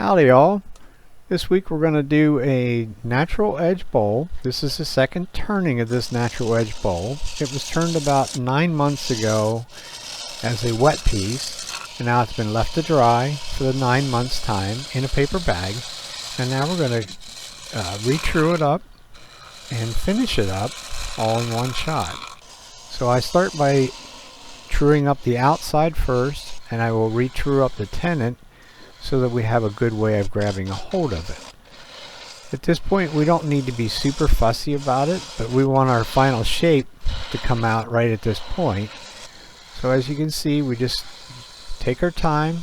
Howdy y'all. This week we're going to do a natural edge bowl. This is the second turning of this natural edge bowl. It was turned about 9 months ago as a wet piece, and now it's been left to dry for the 9 months time in a paper bag. And now we're going to re-true it up and finish it up all in one shot. So I start by truing up the outside first, and I will re-true up the tenon so that we have a good way of grabbing a hold of it. At this point we don't need to be super fussy about it, but we want our final shape to come out right at this point. So as you can see, we just take our time,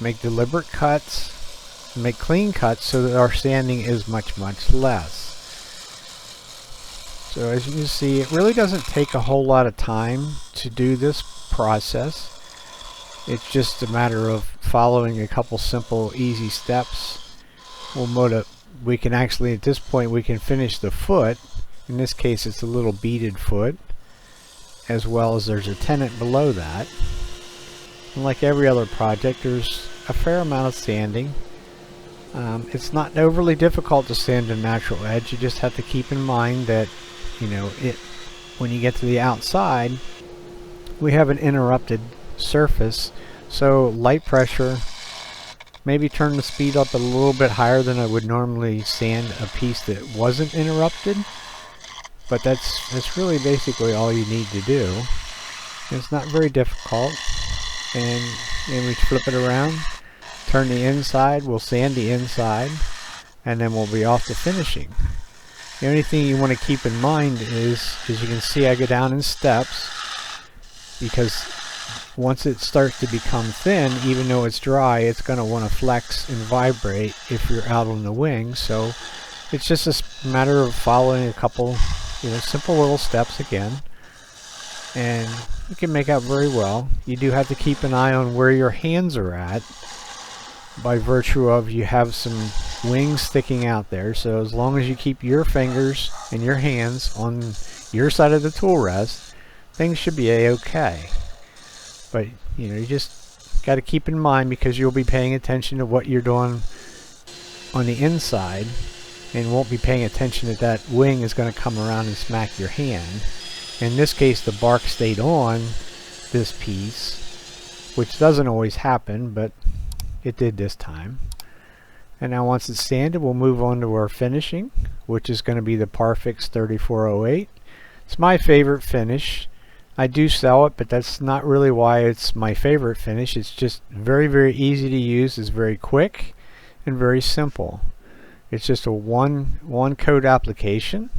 make deliberate cuts, make clean cuts so that our sanding is much less. So as you can see, it really doesn't take a whole lot of time to do this process. It's just a matter of following a couple simple, easy steps. We can actually, at this point, we can finish the foot. In this case, it's a little beaded foot, as well as there's a tenon below that. And like every other project, there's a fair amount of sanding. It's not overly difficult to sand a natural edge. You just have to keep in mind that, when you get to the outside, we have an interrupted surface, so light pressure, maybe turn the speed up a little bit higher than I would normally sand a piece that wasn't interrupted, but that's really basically all you need to do. It's not very difficult, and we flip it around, turn the inside, we'll sand the inside, and then we'll be off to finishing. The only thing you want to keep in mind is, as you can see, I go down in steps, because once it starts to become thin, even though it's dry, it's going to want to flex and vibrate if you're out on the wing. So it's just a matter of following a couple simple little steps again, and you can make out very well. You do have to keep an eye on where your hands are at, by virtue of you have some wings sticking out there. So as long as you keep your fingers and your hands on your side of the tool rest, things should be a-okay. But you just got to keep in mind, because you'll be paying attention to what you're doing on the inside, and won't be paying attention that that wing is going to come around and smack your hand. In this case, the bark stayed on this piece, which doesn't always happen, but it did this time. And now once it's sanded, we'll move on to our finishing, which is going to be the Parfix 3408. It's my favorite finish. I do sell it, but that's not really why it's my favorite finish. It's just very easy to use. It's very quick and very simple. It's just a one coat application.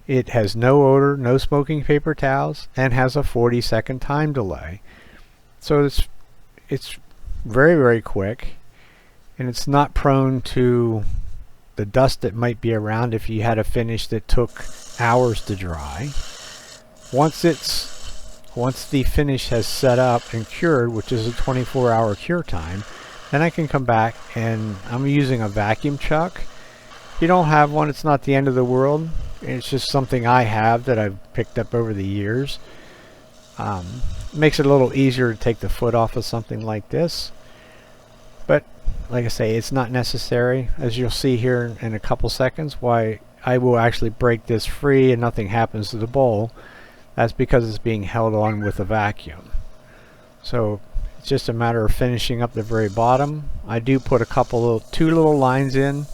It has no odor, no smoking paper towels, and has a 40-second time delay. So it's very quick, and it's not prone to the dust that might be around if you had a finish that took hours to dry. Once the finish has set up and cured, which is a 24-hour cure time, then I can come back, and I'm using a vacuum chuck. If you don't have one, it's not the end of the world. It's just something I have that I've picked up over the years. Makes it a little easier to take the foot off of something like this. But like I say, it's not necessary, as you'll see here in a couple seconds, why I will actually break this free and nothing happens to the bowl. That's because it's being held on with a vacuum. So it's just a matter of finishing up the very bottom. I do put two little lines in.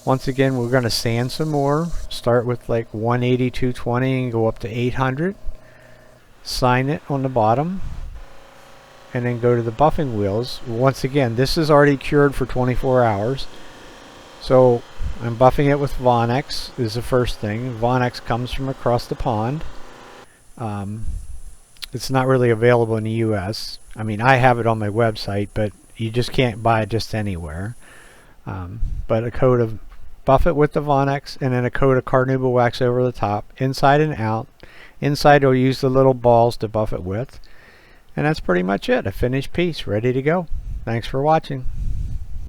Once again, we're going to sand some more. Start with like 180, 220 and go up to 800. Sign it on the bottom, and then go to the buffing wheels. Once again, this is already cured for 24 hours. So I'm buffing it with Walnut is the first thing. Walnut comes from across the pond. It's not really available in the US. I mean, I have it on my website, but you just can't buy it just anywhere. But a coat of buff it with the Walnut, and then a coat of carnauba wax over the top, inside and out. Inside I'll use the little balls to buff it with. And that's pretty much it. A finished piece ready to go. Thanks for watching.